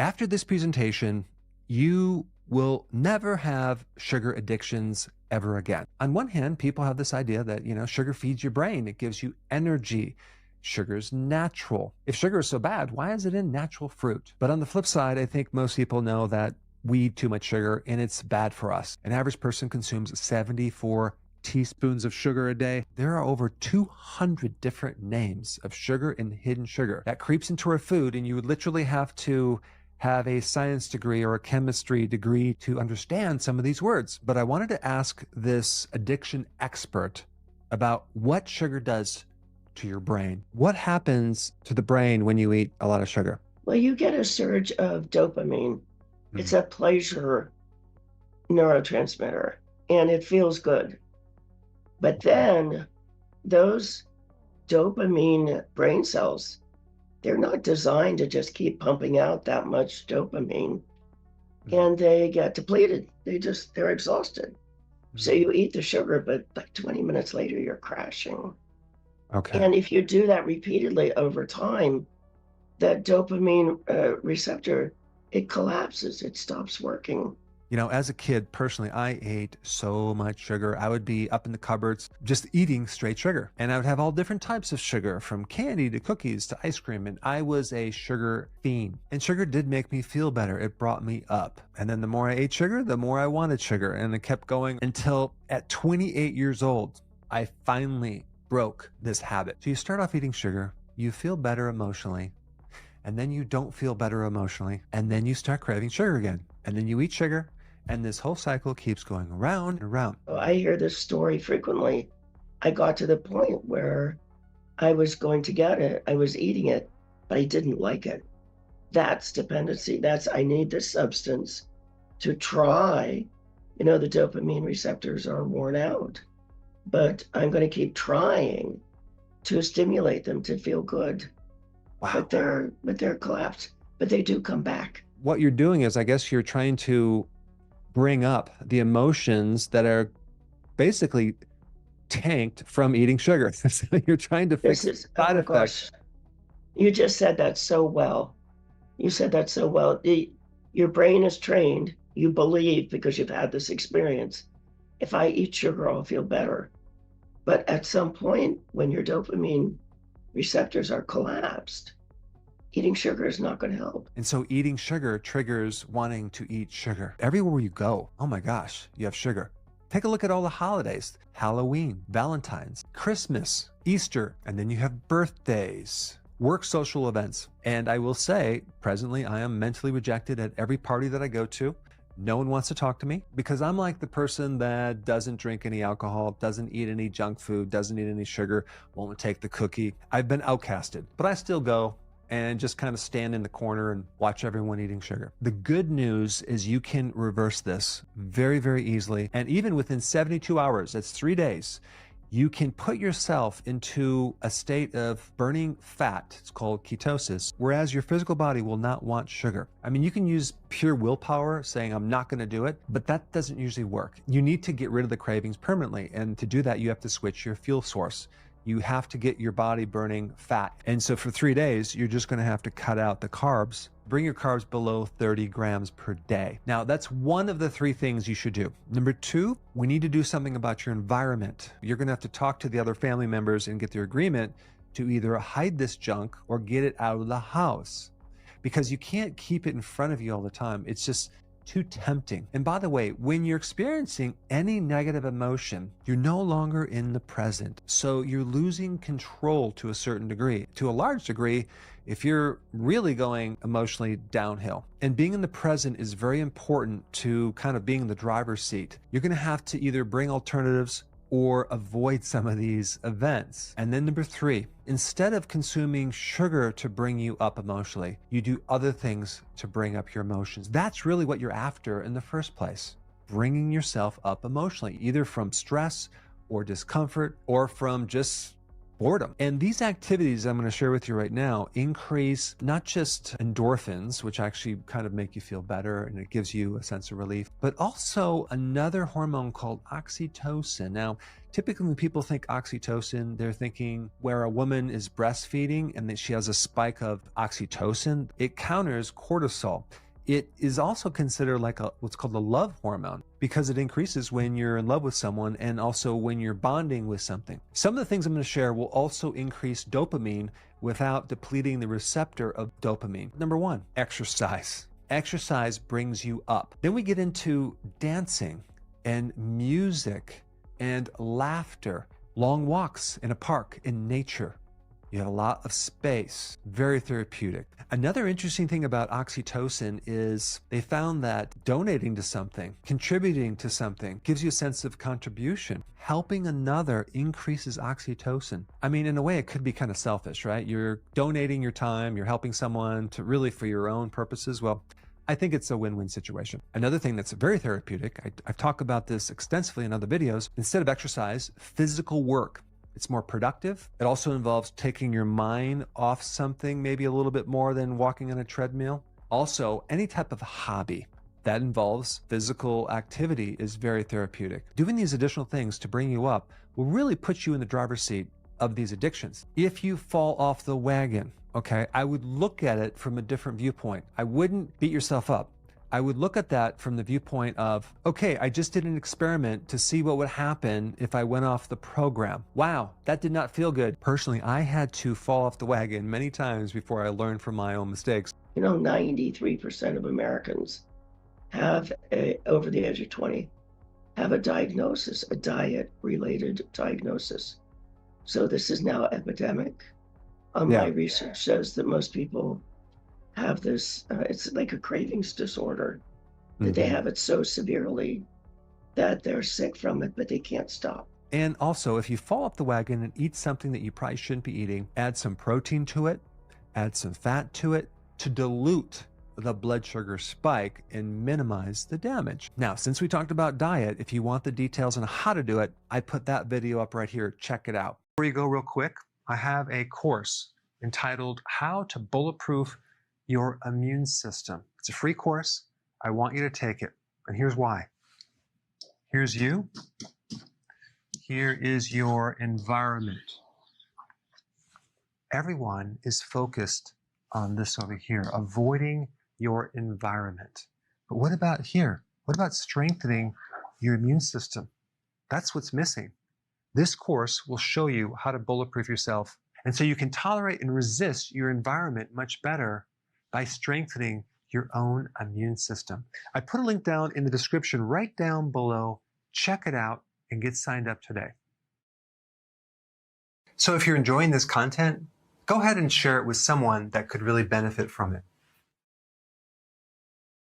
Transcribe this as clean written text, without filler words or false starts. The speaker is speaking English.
After this presentation, you will never have sugar addictions ever again. On one hand, people have this idea that, sugar feeds your brain. It gives you energy. Sugar's natural. If sugar is so bad, why is it in natural fruit? But on the flip side, I think most people know that we eat too much sugar and it's bad for us. An average person consumes 74 teaspoons of sugar a day. There are over 200 different names of sugar and hidden sugar that creeps into our food, and you would literally have to have a science degree or a chemistry degree to understand some of these words. But I wanted to ask this addiction expert about what sugar does to your brain. What happens to the brain when you eat a lot of sugar? Well, you get a surge of dopamine. It's a pleasure neurotransmitter, and it feels good. But then those dopamine brain cells, they're not designed to just keep pumping out that much dopamine, and they get depleted. They're exhausted. So you eat the sugar, but like 20 minutes later, you're crashing. Okay. And if you do that repeatedly over time, that dopamine receptor, it collapses, it stops working. As a kid, personally, I ate so much sugar. I would be up in the cupboards just eating straight sugar. And I would have all different types of sugar, from candy to cookies to ice cream. And I was a sugar fiend. And sugar did make me feel better. It brought me up. And then the more I ate sugar, the more I wanted sugar. And it kept going until at 28 years old, I finally broke this habit. So you start off eating sugar, you feel better emotionally, and then you don't feel better emotionally, and then you start craving sugar again. And then you eat sugar, and this whole cycle keeps going around and around. I hear this story frequently. I got to the point where I was going to get it. I was eating it, but I didn't like it. That's dependency. I need this substance to try. The dopamine receptors are worn out, but I'm going to keep trying to stimulate them to feel good. Wow. But they're collapsed, but they do come back. What you're doing is, I guess you're trying to bring up the emotions that are basically tanked from eating sugar. So you're trying to fix side effects. You just said that so well. You said that so well. Your brain is trained. You believe, because you've had this experience, if I eat sugar, I'll feel better. But at some point, when your dopamine receptors are collapsed, eating sugar is not going to help. And so eating sugar triggers wanting to eat sugar. Everywhere you go, oh my gosh, you have sugar. Take a look at all the holidays: Halloween, Valentine's, Christmas, Easter, and then you have birthdays, work social events. And I will say, presently, I am mentally rejected at every party that I go to. No one wants to talk to me because I'm like the person that doesn't drink any alcohol, doesn't eat any junk food, doesn't eat any sugar, won't take the cookie. I've been outcasted, but I still go and just kind of stand in the corner and watch everyone eating sugar. The good news is you can reverse this very, very easily. And even within 72 hours, that's 3 days, you can put yourself into a state of burning fat. It's called ketosis, whereas your physical body will not want sugar. I mean, you can use pure willpower saying, I'm not going to do it, but that doesn't usually work. You need to get rid of the cravings permanently. And to do that, you have to switch your fuel source. You have to get your body burning fat. And so for 3 days, you're just going to have to cut out the carbs. Bring your carbs below 30 grams per day. Now, that's one of the 3 things you should do. Number 2, we need to do something about your environment. You're going to have to talk to the other family members and get their agreement to either hide this junk or get it out of the house, because you can't keep it in front of you all the time. It's just too tempting. And by the way, when you're experiencing any negative emotion, you're no longer in the present. So you're losing control to a certain degree. To a large degree, if you're really going emotionally downhill. And being in the present is very important to kind of being in the driver's seat. You're going to have to either bring alternatives or avoid some of these events. And then number 3, instead of consuming sugar to bring you up emotionally, you do other things to bring up your emotions. That's really what you're after in the first place, bringing yourself up emotionally, either from stress or discomfort or from just boredom. And these activities I'm going to share with you right now increase not just endorphins, which actually kind of make you feel better and it gives you a sense of relief, but also another hormone called oxytocin. Now, typically when people think oxytocin, they're thinking where a woman is breastfeeding and that she has a spike of oxytocin. It counters cortisol. It is also considered like what's called a love hormone because it increases when you're in love with someone and also when you're bonding with something. Some of the things I'm going to share will also increase dopamine without depleting the receptor of dopamine. Number one, exercise. Exercise brings you up. Then we get into dancing and music and laughter, long walks in a park, in nature. You have a lot of space, very therapeutic. Another interesting thing about oxytocin is they found that donating to something, contributing to something, gives you a sense of contribution. Helping another increases oxytocin. I mean, in a way, it could be kind of selfish, right? You're donating your time, you're helping someone to really for your own purposes. Well, I think it's a win-win situation. Another thing that's very therapeutic, I've talked about this extensively in other videos, instead of exercise, physical work. It's more productive. It also involves taking your mind off something, maybe a little bit more than walking on a treadmill. Also, any type of hobby that involves physical activity is very therapeutic. Doing these additional things to bring you up will really put you in the driver's seat of these addictions. If you fall off the wagon, okay, I would look at it from a different viewpoint. I wouldn't beat yourself up. I would look at that from the viewpoint of, okay, I just did an experiment to see what would happen if I went off the program. Wow, that did not feel good. Personally, I had to fall off the wagon many times before I learned from my own mistakes. 93% of Americans have, over the age of 20, have a diagnosis, a diet-related diagnosis. So this is now epidemic. My research shows that most people have this, it's like a cravings disorder, that they have it so severely that they're sick from it, but they can't stop. And also, if you fall off the wagon and eat something that you probably shouldn't be eating, add some protein to it, add some fat to it to dilute the blood sugar spike and minimize the damage. Now, since we talked about diet, if you want the details on how to do it, I put that video up right here. Check it out. Before you go real quick, I have a course entitled How to Bulletproof Your Immune System. It's a free course. I want you to take it. And here's why. Here's you. Here is your environment. Everyone is focused on this over here, avoiding your environment. But what about here? What about strengthening your immune system? That's what's missing. This course will show you how to bulletproof yourself. And so you can tolerate and resist your environment much better by strengthening your own immune system. I put a link down in the description right down below. Check it out and get signed up today. So if you're enjoying this content, go ahead and share it with someone that could really benefit from it.